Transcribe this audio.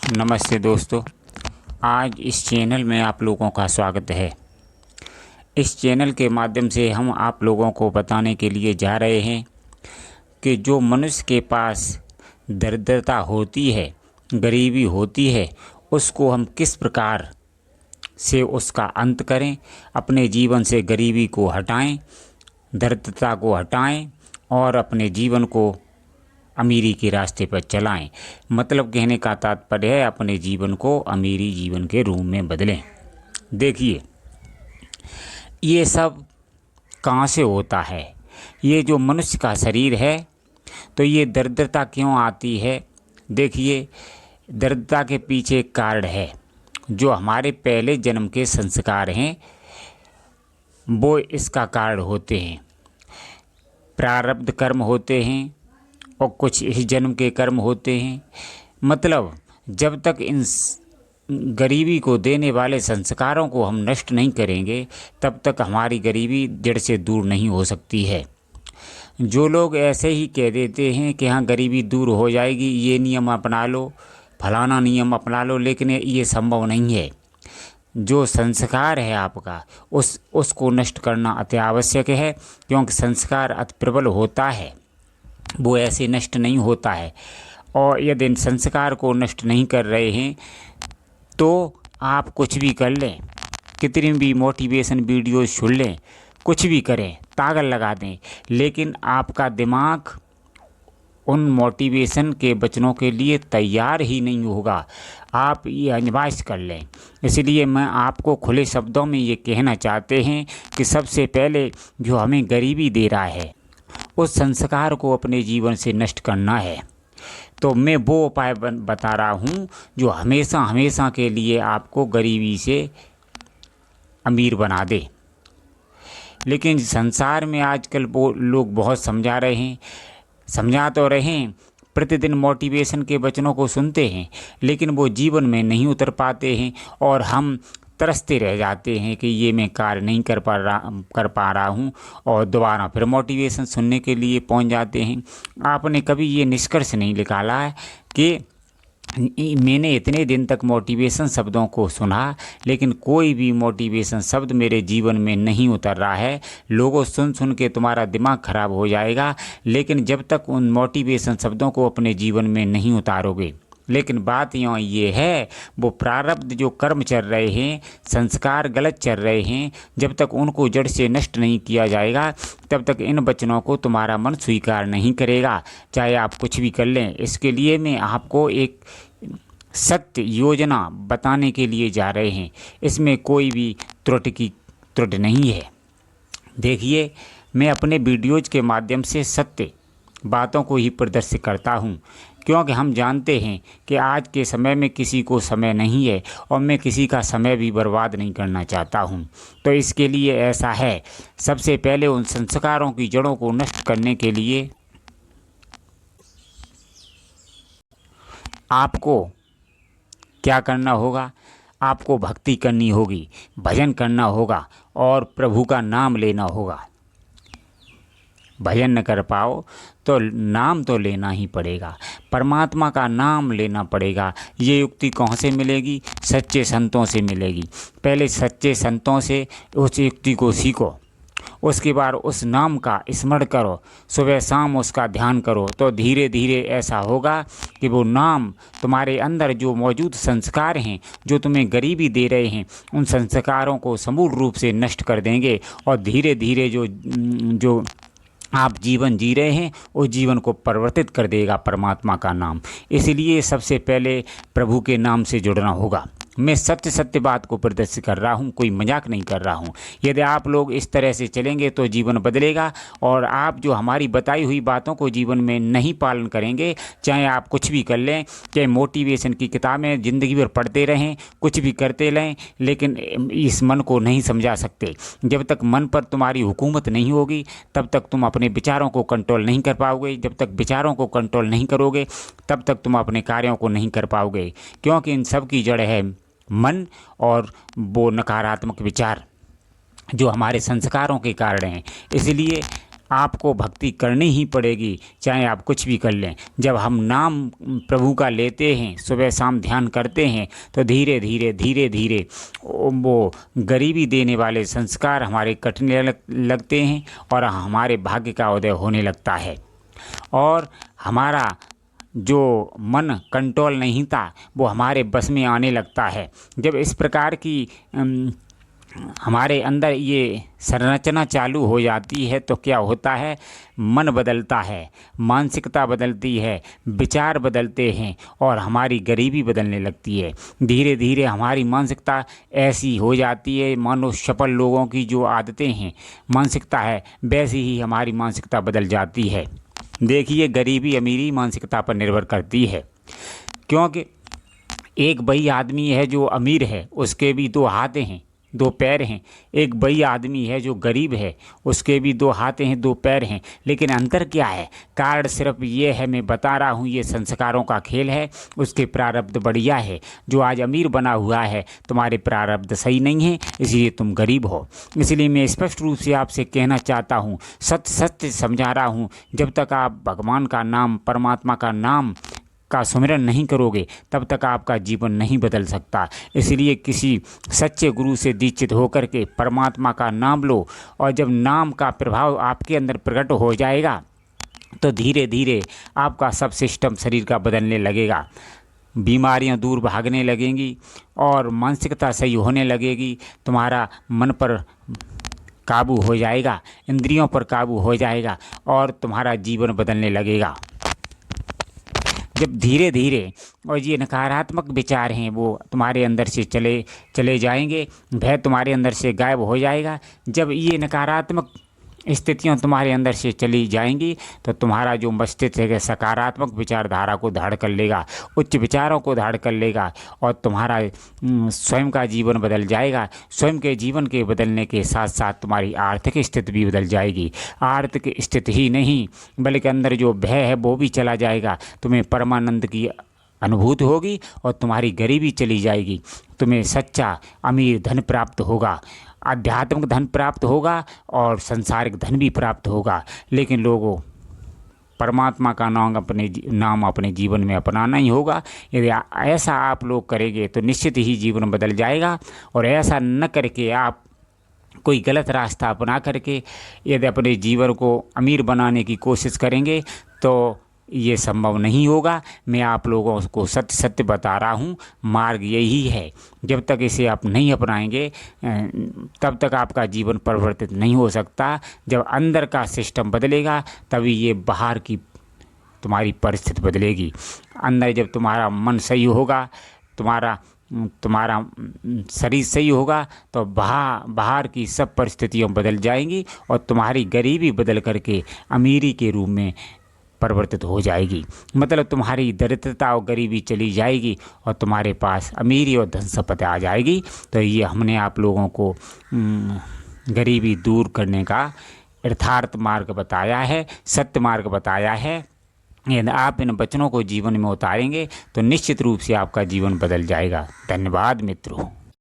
नमस्ते दोस्तों। आज इस चैनल में आप लोगों का स्वागत है। इस चैनल के माध्यम से हम आप लोगों को बताने के लिए जा रहे हैं कि जो मनुष्य के पास दरिद्रता होती है, गरीबी होती है, उसको हम किस प्रकार से उसका अंत करें, अपने जीवन से गरीबी को हटाएं, दरिद्रता को हटाएं और अपने जीवन को अमीरी के रास्ते पर चलाएं। मतलब कहने का तात्पर्य है अपने जीवन को अमीरी जीवन के रूप में बदलें। देखिए, ये सब कहाँ से होता है। ये जो मनुष्य का शरीर है, तो ये दरिद्रता क्यों आती है। देखिए, दरिद्रता के पीछे एक कारण है। जो हमारे पहले जन्म के संस्कार हैं वो इसका कारण होते हैं। प्रारब्ध कर्म होते हैं और कुछ इस जन्म के कर्म होते हैं। मतलब जब तक इन गरीबी को देने वाले संस्कारों को हम नष्ट नहीं करेंगे, तब तक हमारी गरीबी जड़ से दूर नहीं हो सकती है। जो लोग ऐसे ही कह देते हैं कि हाँ गरीबी दूर हो जाएगी, ये नियम अपना लो, फलाना नियम अपना लो, लेकिन ये संभव नहीं है। जो संस्कार है आपका, उसको नष्ट करना अति आवश्यक है, क्योंकि संस्कार अति प्रबल होता है, वो ऐसे नष्ट नहीं होता है। और यदि इन संस्कार को नष्ट नहीं कर रहे हैं तो आप कुछ भी कर लें, कितनी भी मोटिवेशन वीडियो सुन लें, कुछ भी करें, ताकत लगा दें, लेकिन आपका दिमाग उन मोटिवेशन के वचनों के लिए तैयार ही नहीं होगा। आप ये अनवाइज कर लें। इसलिए मैं आपको खुले शब्दों में ये कहना चाहते हैं कि सबसे पहले जो हमें गरीबी दे रहा है, उस संस्कार को अपने जीवन से नष्ट करना है। तो मैं वो उपाय बता रहा हूँ जो हमेशा हमेशा के लिए आपको गरीबी से अमीर बना दे। लेकिन संसार में आजकल वो लोग बहुत समझा रहे हैं, समझा तो रहे हैं, प्रतिदिन मोटिवेशन के वचनों को सुनते हैं, लेकिन वो जीवन में नहीं उतर पाते हैं और हम तरसते रह जाते हैं कि ये मैं कार्य नहीं कर पा रहा हूँ, और दोबारा फिर मोटिवेशन सुनने के लिए पहुँच जाते हैं। आपने कभी ये निष्कर्ष नहीं निकाला है कि मैंने इतने दिन तक मोटिवेशन शब्दों को सुना, लेकिन कोई भी मोटिवेशन शब्द मेरे जीवन में नहीं उतर रहा है। लोगों सुन सुन के तुम्हारा दिमाग खराब हो जाएगा, लेकिन जब तक उन मोटिवेशन शब्दों को अपने जीवन में नहीं उतारोगे। लेकिन बात यहाँ ये है, वो प्रारब्ध जो कर्म चल रहे हैं, संस्कार गलत चल रहे हैं, जब तक उनको जड़ से नष्ट नहीं किया जाएगा, तब तक इन वचनों को तुम्हारा मन स्वीकार नहीं करेगा, चाहे आप कुछ भी कर लें। इसके लिए मैं आपको एक सत्य योजना बताने के लिए जा रहे हैं। इसमें कोई भी त्रुटि नहीं है। देखिए, मैं अपने वीडियोज़ के माध्यम से सत्य बातों को ही प्रदर्शित करता हूँ, क्योंकि हम जानते हैं कि आज के समय में किसी को समय नहीं है और मैं किसी का समय भी बर्बाद नहीं करना चाहता हूं। तो इसके लिए ऐसा है, सबसे पहले उन संस्कारों की जड़ों को नष्ट करने के लिए आपको क्या करना होगा। आपको भक्ति करनी होगी, भजन करना होगा और प्रभु का नाम लेना होगा। भजन न कर पाओ तो नाम तो लेना ही पड़ेगा, परमात्मा का नाम लेना पड़ेगा। ये युक्ति कहाँ से मिलेगी? सच्चे संतों से मिलेगी। पहले सच्चे संतों से उस युक्ति को सीखो, उसके बाद उस नाम का स्मरण करो, सुबह शाम उसका ध्यान करो, तो धीरे धीरे ऐसा होगा कि वो नाम तुम्हारे अंदर जो मौजूद संस्कार हैं, जो तुम्हें गरीबी दे रहे हैं, उन संस्कारों को समूल रूप से नष्ट कर देंगे और धीरे धीरे जो आप जीवन जी रहे हैं उस जीवन को परिवर्तित कर देगा परमात्मा का नाम। इसलिए सबसे पहले प्रभु के नाम से जुड़ना होगा। मैं सत्य बात को प्रदर्शित कर रहा हूँ, कोई मजाक नहीं कर रहा हूँ। यदि आप लोग इस तरह से चलेंगे तो जीवन बदलेगा, और आप जो हमारी बताई हुई बातों को जीवन में नहीं पालन करेंगे, चाहे आप कुछ भी कर लें, चाहे मोटिवेशन की किताबें ज़िंदगी भर पढ़ते रहें, कुछ भी करते रहें, लेकिन इस मन को नहीं समझा सकते। जब तक मन पर तुम्हारी हुकूमत नहीं होगी, तब तक तुम अपने विचारों को कंट्रोल नहीं कर पाओगे। जब तक विचारों को कंट्रोल नहीं करोगे, तब तक तुम अपने कार्यों को नहीं कर पाओगे, क्योंकि इन सब की जड़ है मन और वो नकारात्मक विचार जो हमारे संस्कारों के कारण हैं। इसलिए आपको भक्ति करनी ही पड़ेगी, चाहे आप कुछ भी कर लें। जब हम नाम प्रभु का लेते हैं, सुबह शाम ध्यान करते हैं, तो धीरे धीरे धीरे धीरे वो गरीबी देने वाले संस्कार हमारे कटने लगते हैं और हमारे भाग्य का उदय होने लगता है। और हमारा जो मन कंट्रोल नहीं था वो हमारे बस में आने लगता है। जब इस प्रकार की हमारे अंदर ये संरचना चालू हो जाती है तो क्या होता है, मन बदलता है, मानसिकता बदलती है, विचार बदलते हैं और हमारी गरीबी बदलने लगती है। धीरे धीरे हमारी मानसिकता ऐसी हो जाती है मानो सफल लोगों की जो आदतें हैं, मानसिकता है, वैसी ही हमारी मानसिकता बदल जाती है। देखिए, गरीबी अमीरी मानसिकता पर निर्भर करती है, क्योंकि एक वही आदमी है जो अमीर है, उसके भी 2 हाथ हैं, 2 पैर हैं। एक वही आदमी है जो गरीब है, उसके भी 2 हाथ हैं, 2 पैर हैं। लेकिन अंतर क्या है? कारण सिर्फ ये है, मैं बता रहा हूँ, ये संस्कारों का खेल है। उसके प्रारब्ध बढ़िया है। जो आज अमीर बना हुआ है, तुम्हारे प्रारब्ध सही नहीं है, इसलिए तुम गरीब हो। इसलिए मैं स्पष्ट रूप से आपसे कहना चाहता हूँ, सत्य सत्य समझा रहा हूँ, जब तक आप भगवान का नाम, परमात्मा का नाम का सुमिरन नहीं करोगे, तब तक आपका जीवन नहीं बदल सकता। इसलिए किसी सच्चे गुरु से दीक्षित होकर के परमात्मा का नाम लो, और जब नाम का प्रभाव आपके अंदर प्रकट हो जाएगा तो धीरे धीरे आपका सब सिस्टम शरीर का बदलने लगेगा, बीमारियां दूर भागने लगेंगी और मानसिकता सही होने लगेगी। तुम्हारा मन पर काबू हो जाएगा, इंद्रियों पर काबू हो जाएगा और तुम्हारा जीवन बदलने लगेगा। जब धीरे धीरे और ये नकारात्मक विचार हैं वो तुम्हारे अंदर से चले जाएंगे, भय तुम्हारे अंदर से गायब हो जाएगा। जब ये नकारात्मक स्थितियां तुम्हारे अंदर से चली जाएंगी तो तुम्हारा जो मस्तिष्क है सकारात्मक विचारधारा को धारण कर लेगा, उच्च विचारों को धारण कर लेगा और तुम्हारा स्वयं का जीवन बदल जाएगा। स्वयं के जीवन के बदलने के साथ साथ तुम्हारी आर्थिक स्थिति भी बदल जाएगी। आर्थिक स्थिति ही नहीं बल्कि अंदर जो भय है वो भी चला जाएगा। तुम्हें परमानंद की अनुभूति होगी और तुम्हारी गरीबी चली जाएगी। तुम्हें सच्चा अमीर धन प्राप्त होगा, आध्यात्मिक धन प्राप्त होगा और सांसारिक धन भी प्राप्त होगा। लेकिन लोगों, परमात्मा का नाम अपने जीवन में अपनाना ही होगा। यदि ऐसा आप लोग करेंगे तो निश्चित ही जीवन बदल जाएगा। और ऐसा न करके आप कोई गलत रास्ता अपना करके यदि अपने जीवन को अमीर बनाने की कोशिश करेंगे तो ये संभव नहीं होगा। मैं आप लोगों को सत्य सत्य बता रहा हूँ, मार्ग यही है। जब तक इसे आप नहीं अपनाएंगे तब तक आपका जीवन परिवर्तित नहीं हो सकता। जब अंदर का सिस्टम बदलेगा तभी ये बाहर की तुम्हारी परिस्थिति बदलेगी। अंदर जब तुम्हारा मन सही होगा, तुम्हारा शरीर सही होगा तो बाहर की सब परिस्थितियाँ बदल जाएंगी और तुम्हारी गरीबी बदल करके अमीरी के रूप में परिवर्तित हो जाएगी। मतलब तुम्हारी दरिद्रता और गरीबी चली जाएगी और तुम्हारे पास अमीरी और धन संपत्ति आ जाएगी। तो ये हमने आप लोगों को गरीबी दूर करने का यथार्थ मार्ग बताया है, सत्य मार्ग बताया है। यदि आप इन वचनों को जीवन में उतारेंगे तो निश्चित रूप से आपका जीवन बदल जाएगा। धन्यवाद मित्रों।